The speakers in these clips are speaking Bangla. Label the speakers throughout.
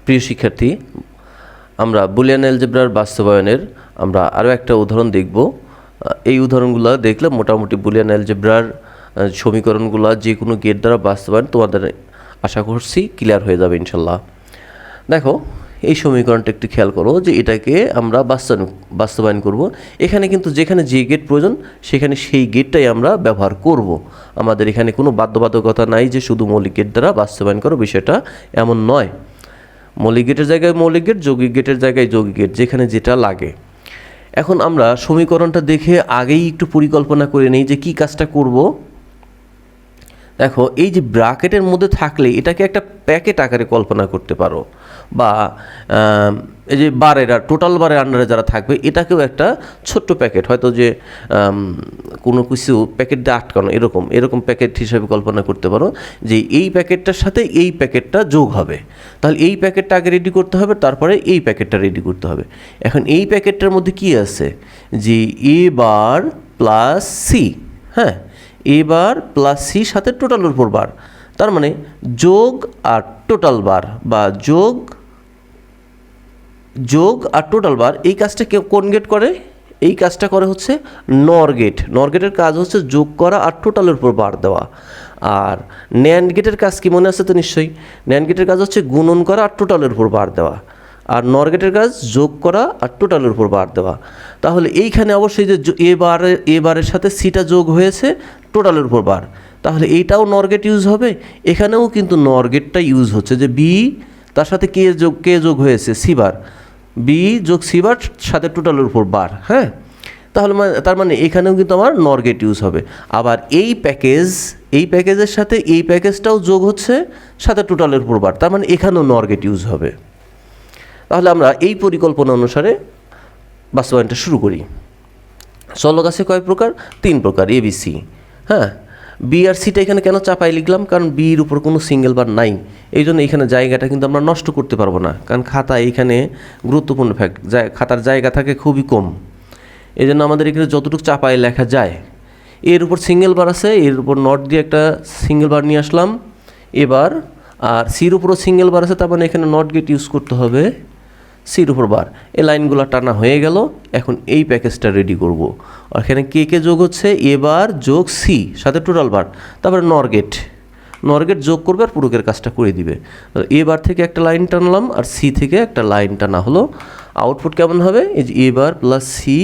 Speaker 1: প্রিয় শিক্ষার্থী, আমরা বুলিয়ান অ্যালজেব্রার বাস্তবায়নের আমরা আরও একটা উদাহরণ দেখব। এই উদাহরণগুলো দেখলে মোটামুটি বুলিয়ান অ্যালজেব্রার সমীকরণগুলো যে কোনো গেট দ্বারা বাস্তবায়ন তোমাদের আশা করছি ক্লিয়ার হয়ে যাবে ইনশাল্লাহ। দেখো, এই সমীকরণটা একটু খেয়াল করো যে এটাকে আমরা বাস্তবায়ন করব। এখানে কিন্তু যেখানে যে গেট প্রয়োজন সেখানে সেই গেটটাই আমরা ব্যবহার করব। আমাদের এখানে কোনো বাধ্যবাধকতা নাই যে শুধু মৌলিক গেট দ্বারা বাস্তবায়ন করো, বিষয়টা এমন নয়। মৌলিক গেটের জায়গায় মৌলিক গেট, যৌগিক গেটের জায়গায় যৌগিক গেট, যেখানে যেটা লাগে। এখন আমরা সমীকরণটা দেখে আগেই একটু পরিকল্পনা করে নিই যে কী কাজটা করব। দেখো, এই যে ব্র্যাকেটের মধ্যে থাকলে এটাকে একটা প্যাকেট আকারে কল্পনা করতে পারো, বা এই যে বারের আর টোটাল বারের আন্ডারে যারা থাকবে এটাকেও একটা ছোট্ট প্যাকেট, হয়তো যে কোনো কিছু প্যাকেট দিয়ে আটকানো, এরকম প্যাকেট হিসেবে কল্পনা করতে পারো যে এই প্যাকেটটার সাথে এই প্যাকেটটা যোগ হবে। তাহলে এই প্যাকেটটা আগে রেডি করতে হবে, তারপরে এই প্যাকেটটা রেডি করতে হবে। এখন এই প্যাকেটটার মধ্যে কি আছে যে এ বার প্লাস সি, হ্যাঁ, এ বার প্লাস সি সাথে টোটালের উপর বার, তার মানে যোগ আর টোটাল বার, বা যোগ আর টোটাল বার। এই কাজটা কোন গেট করে? এই কাজটা করে হচ্ছে নর গেট। নর গেটের কাজ হচ্ছে যোগ করা আর টোটালের উপর বার দেওয়া। আর ন্যান্ড গেটের কাজ কি মনে আছে তো নিশ্চয়ই? ন্যান্ড গেটের কাজ হচ্ছে গুণন করা আর টোটালের উপর বার দেওয়া। আর নর গেটের কাজ যোগ করা আর টোটালের উপর বার দেওয়া। তাহলে এইখানে অবশ্যই যে এ বারের সাথে সিটা যোগ হয়েছে টোটালের উপর বার, তাহলে এইটাও নর গেট ইউজ হবে। এখানেও কিন্তু নর গেটটা ইউজ হচ্ছে, যে বি তার সাথে কে যোগ হয়েছে, সি বার, বি যোগ সি বার সাথে টোটালের উপর বার, হ্যাঁ। তাহলে তার মানে এখানেও কিন্তু আমার নর গেট ইউজ হবে। আবার এই প্যাকেজের সাথে এই প্যাকেজটাও যোগ হচ্ছে সাথে টোটালের উপর বার, তার মানে এখানেও নর গেট ইউজ হবে। তাহলে আমরা এই পরিকল্পনা অনুসারে বাস্তবায়নটা শুরু করি। চলক আছে কয় প্রকার? 3 প্রকার, ABC। হ্যাঁ, বি আর সিটা এখানে কেন চাপাই লিখলাম? কারণ বির উপর কোনো সিঙ্গেল বার নাই, এই জন্য এখানে জায়গাটা কিন্তু আমরা নষ্ট করতে পারবো না, কারণ খাতা এখানে গুরুত্বপূর্ণ ফ্যাক্ট, খাতার জায়গা থাকে খুবই কম, এই জন্য আমাদের এখানে যতটুকু চাপাই লেখা যায়। এর উপর সিঙ্গেল বার আছে, এর উপর নট দিয়ে একটা সিঙ্গেল বার নিয়ে আসলাম এবার। আর সির উপরও সিঙ্গেল বার আছে, তার মানে এখানে নট গেট ইউজ করতে হবে, সির উপর বার। এই লাইনগুলো টানা হয়ে গেল। এখন এই প্যাকেজটা রেডি করব। আর এখানে কে যোগ হচ্ছে? এ বার যোগ সি সাথে টোটাল বার, তারপরে নর গেট যোগ করবে আর পুরুকের কাজটা করে দিবে। এ বার থেকে একটা লাইন টানলাম আর সি থেকে একটা লাইন টানা হলো। আউটপুট কেমন হবে? এই যে এ বার প্লাস সি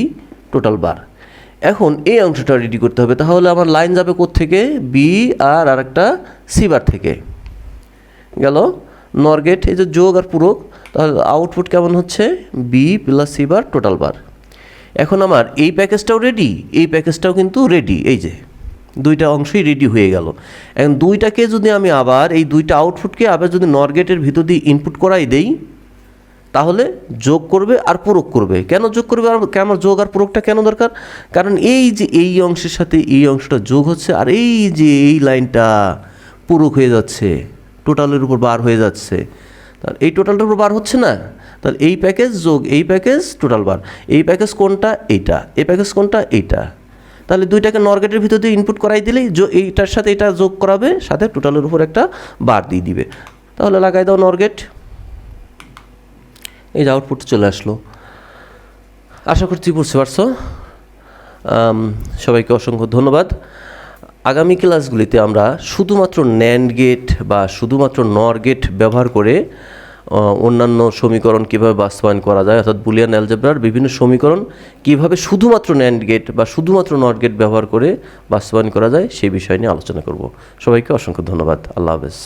Speaker 1: টোটাল বার। এখন এই অংশটা রেডি করতে হবে। তাহলে আমার লাইন যাবে কোত্থেকে? বি আর একটা সি বার থেকে গেল নর গেট, এই যে যোগ আর পূরক। তাহলে আউটপুট কেমন হচ্ছে? B plus C bar total bar. এখন আমার এই প্যাকেজটাও রেডি, এই প্যাকেজটাও কিন্তু রেডি, এই যে দুইটা অংশই রেডি হয়ে গেল। এখন দুইটাকে যদি আমি আবার এই দুইটা আউটপুটকে আবার যদি নর গেটের ভিতর দিয়ে ইনপুট করাই দেই, তাহলে যোগ করবে আর পূরক করবে। কেন যোগ করবে আর আমার যোগ আর পূরকটা কেন দরকার? কারণ এই যে এই অংশের সাথে এই অংশটা যোগ হচ্ছে, আর এই যে এই লাইনটা পূরক হয়ে যাচ্ছে, টোটালের উপর বার হয়ে যাচ্ছে। তাহলে এই টোটালটার উপর বার হচ্ছে না, তাহলে এই প্যাকেজ যোগ এই প্যাকেজ টোটাল বার। এই প্যাকেজ কোনটা? এইটা। এই প্যাকেজ কোনটা? এইটা। তাহলে দুইটাকে নর গেটের ভিতর দিয়ে ইনপুট করাই দিলেই এইটার সাথে এটা যোগ করাবে, সাথে টোটালের উপর একটা বার দিয়ে দিবে। তাহলে লাগাই দাও নর গেট। এই যে আউটপুট চলে আসলো। আশা করছি বুঝতে পারছো। সবাইকে অসংখ্য ধন্যবাদ। আগামী ক্লাসগুলিতে আমরা শুধুমাত্র ন্যান্ড গেট বা শুধুমাত্র নর গেট ব্যবহার করে অন্যান্য সমীকরণ কীভাবে বাস্তবায়ন করা যায়, অর্থাৎ বুলিয়ান অ্যালজেব্রার বিভিন্ন সমীকরণ কীভাবে শুধুমাত্র ন্যান্ড গেট বা শুধুমাত্র নর গেট ব্যবহার করে বাস্তবায়ন করা যায় সেই বিষয় নিয়ে আলোচনা করব। সবাইকে অসংখ্য ধন্যবাদ। আল্লাহ হাফেজ।